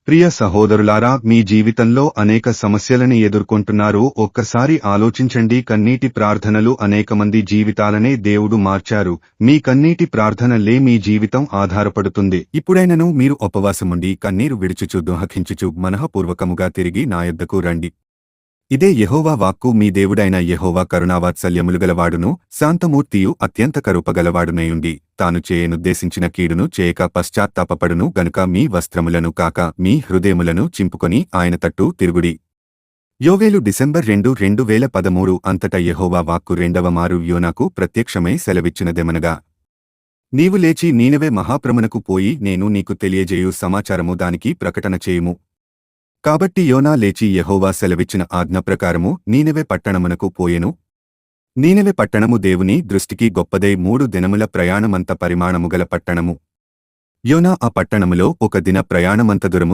ప్రియ సహోదరులారా, మీ జీవితంలో అనేక సమస్యలని ఎదుర్కొంటున్నారు. ఒక్కసారి ఆలోచించండి. కన్నీటి ప్రార్థనలు అనేకమంది జీవితాలనే దేవుడు మార్చారు. మీ కన్నీటి ప్రార్థనలే మీ జీవితం ఆధారపడుతుంది. ఇప్పుడైనను మీరు ఉపవాసముండి కన్నీరు విడుచుచు దుఃఖించుచు మనఃపూర్వకముగా తిరిగి నా యొద్దకు రండి. ఇదే యెహోవా వాక్కు. మీ దేవుడైన యెహోవా కరుణావాత్సల్యములు గలవాడును శాంతమూర్తియు అత్యంత కరుపగలవాడునయుండి తాను చేయనుద్దేశించిన కీడును చేయక పశ్చాత్తాపపడును గనుక మీ వస్త్రములను కాక మీ హృదయములను చింపుకొని ఆయన తట్టు తిరుగుడి. యోవేలు డిసెంబర్ 2, 2013 అంతటా యెహోవా వాక్కు రెండవ మారు యోనాకు ప్రత్యక్షమై సెలవిచ్చినదేమనగా, నీవు లేచి నీనెవె మహాప్రమునకు పోయి నేను నీకు తెలియజేయు సమాచారము దానికి ప్రకటన చేయుము. కాబట్టి యోనా లేచి యెహోవా సెలవిచ్చిన ఆజ్ఞ ప్రకారము నీనెవె పట్టణమునకు పోయెను. నీనెవె పట్టణము దేవుని దృష్టికి గొప్పదై 3 దినముల ప్రయాణమంత పరిమాణము గల పట్టణము. యోనా ఆ పట్టణములో 1 దిన ప్రయాణమంత దూరము